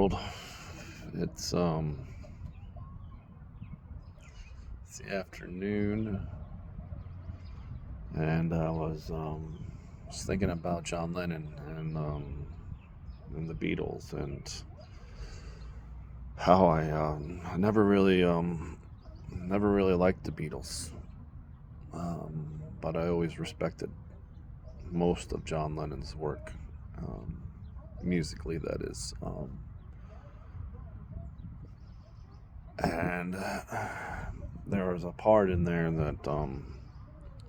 world. It's it's the afternoon, and I was just thinking about John Lennon and the Beatles, and how I never really liked the Beatles, but I always respected most of John Lennon's work, um, musically, that is. And there was a part in there that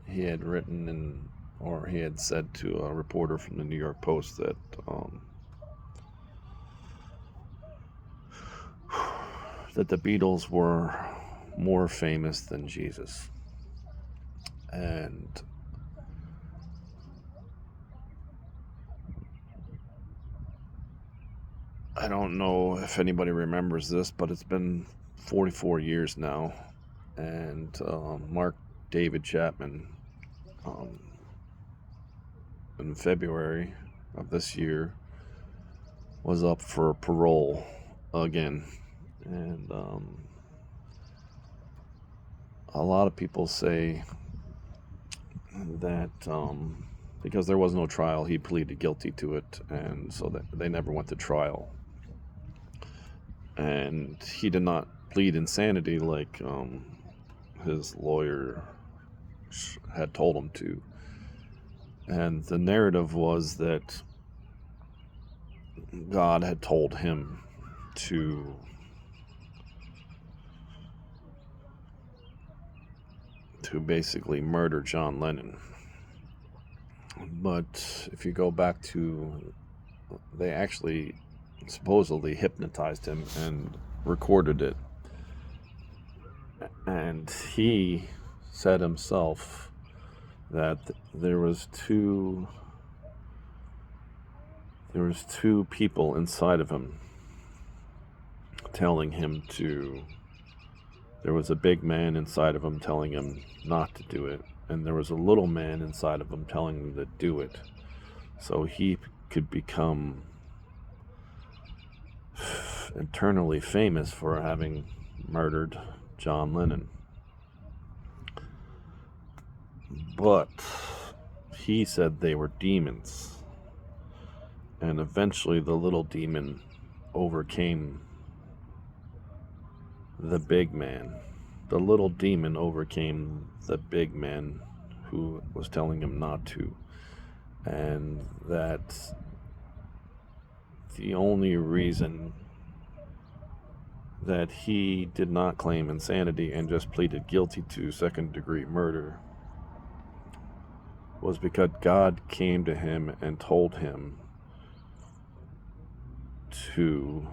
he had written or he had said to a reporter from the New York Post that that the Beatles were more famous than Jesus. And I don't know if anybody remembers this, but it's been 44 years now, and Mark David Chapman, um, in February of this year, was up for parole again. And a lot of people say that because there was no trial, he pleaded guilty to it, and so that they never went to trial. And he did not plead insanity like his lawyer had told him to. And the narrative was that God had told him to basically murder John Lennon. But if you go back to, they actually supposedly hypnotized him and recorded it. And he said himself that there was two people inside of him telling him to. There was a big man inside of him telling him not to do it, and there was a little man inside of him telling him to do it, so he could become eternally famous for having murdered John Lennon. But he said they were demons, and eventually the little demon overcame the big man. The little demon overcame the big man who was telling him not to. And that the only reason that he did not claim insanity and just pleaded guilty to second-degree murder was because God came to him and told him to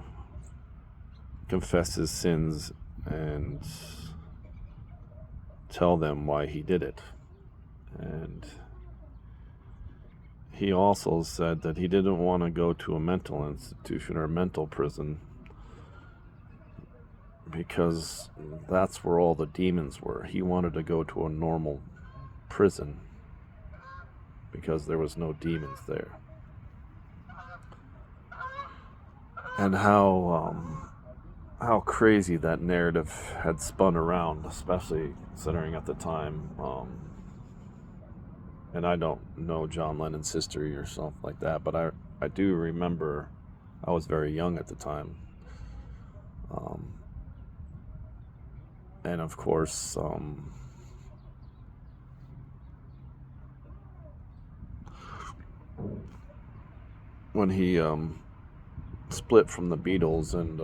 confess his sins and tell them why he did it. And he also said that he didn't want to go to a mental institution or a mental prison because that's where all the demons were. He wanted to go to a normal prison because there was no demons there. And how crazy that narrative had spun around, especially considering at the time. And I don't know John Lennon's history or something like that, but I do remember I was very young at the time. And of course, when he split from the Beatles and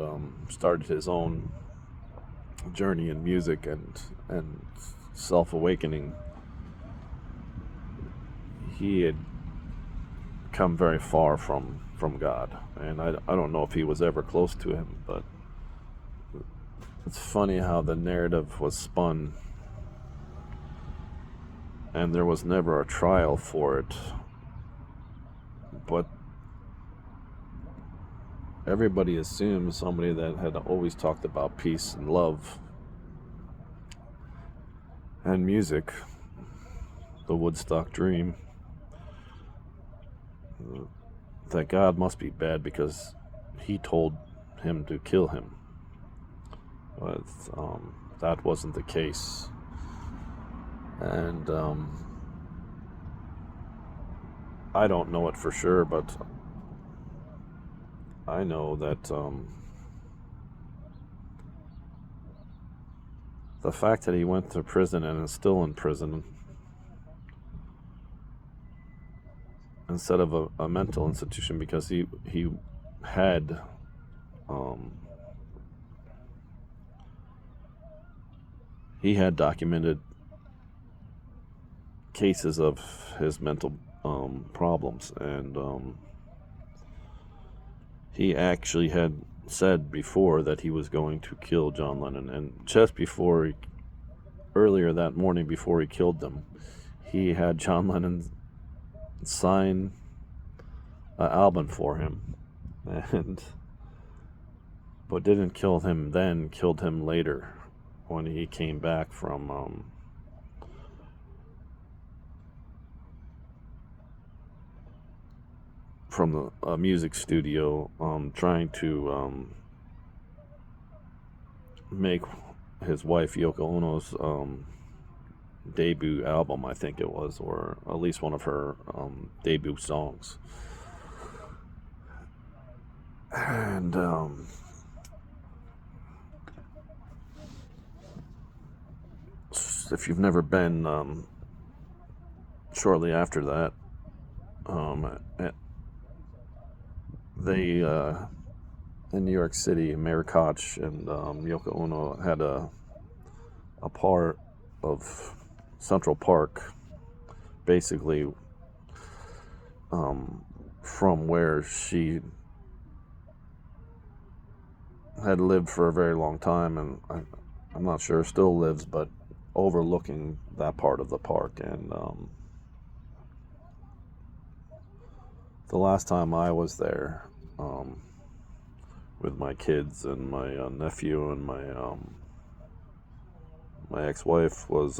started his own journey in music and self-awakening, he had come very far from God, and I don't know if he was ever close to him, but it's funny how the narrative was spun, and there was never a trial for it, but everybody assumed somebody that had always talked about peace and love and music, the Woodstock Dream, that God must be bad because he told him to kill him. But that wasn't the case. And I don't know it for sure, but I know that the fact that he went to prison and is still in prison instead of a mental institution, because he had documented cases of his mental problems, and he actually had said before that he was going to kill John Lennon, and just earlier that morning before he killed them, he had John Lennon sign an album for him, but didn't kill him then, killed him later when he came back from the music studio, trying to make his wife Yoko Ono's debut album, I think it was, or at least one of her debut songs. And if you've never been, shortly after that, they in New York City, Mayor Koch and Yoko Ono had a part of Central Park, basically from where she had lived for a very long time, and I'm not sure still lives, but overlooking that part of the park. And the last time I was there with my kids and my nephew and my ex-wife was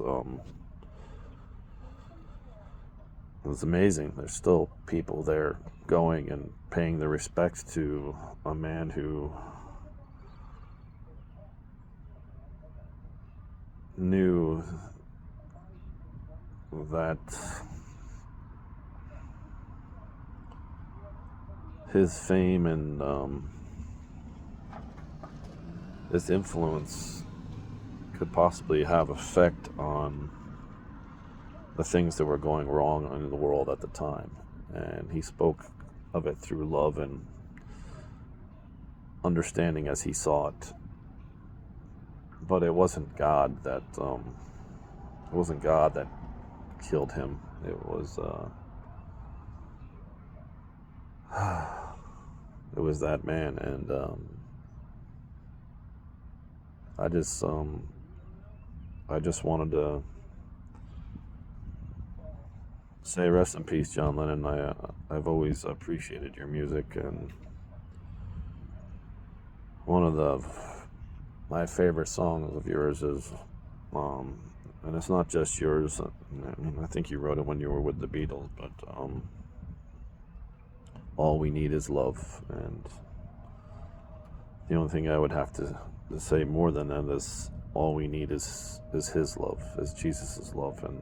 amazing. There's still people there going and paying their respects to a man who knew that his fame and his influence could possibly have effect on the things that were going wrong in the world at the time. And he spoke of it through love and understanding as he saw it. But it wasn't God that killed him. It was it was that man. And I just wanted to say rest in peace, John Lennon. I've always appreciated your music, and one of my favorite songs of yours is, and it's not just yours. I think you wrote it when you were with the Beatles, but All We Need Is Love. And the only thing I would have to say more than that is all we need is his love, is Jesus' love. And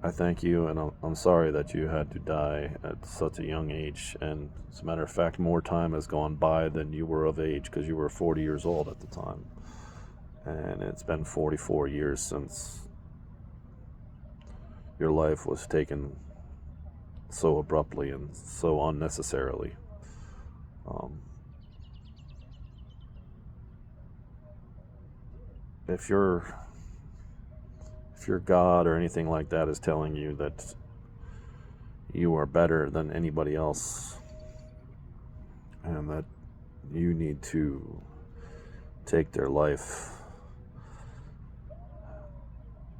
I thank you, and I'm sorry that you had to die at such a young age. And as a matter of fact, more time has gone by than you were of age, because you were 40 years old at the time. And it's been 44 years since your life was taken so abruptly and so unnecessarily. If your God or anything like that is telling you that you are better than anybody else and that you need to take their life,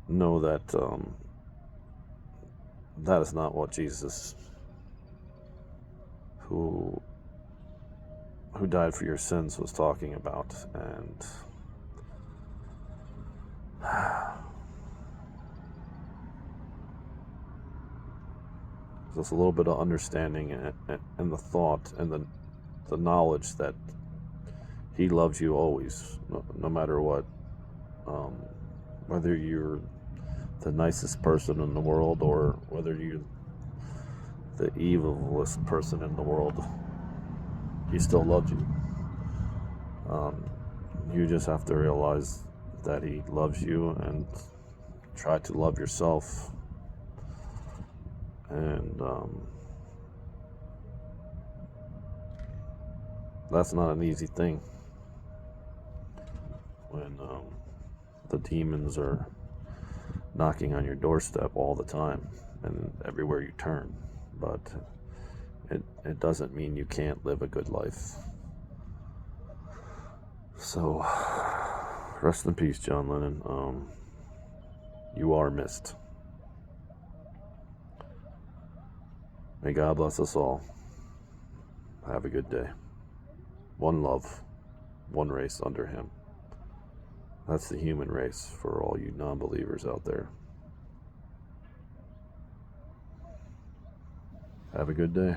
know that that is not what Jesus, who died for your sins, was talking about. And just a little bit of understanding and the thought and the the knowledge that he loves you always, no matter what. Um, Whether you're the nicest person in the world or whether you're the evilest person in the world, he still loves you. Um, you just have to realize that he loves you and try to love yourself. And that's not an easy thing when the demons are knocking on your doorstep all the time and everywhere you turn. But it doesn't mean you can't live a good life. So, rest in peace, John Lennon. You are missed. May God bless us all. Have a good day. One love, one race under him. That's the human race for all you non-believers out there. Have a good day.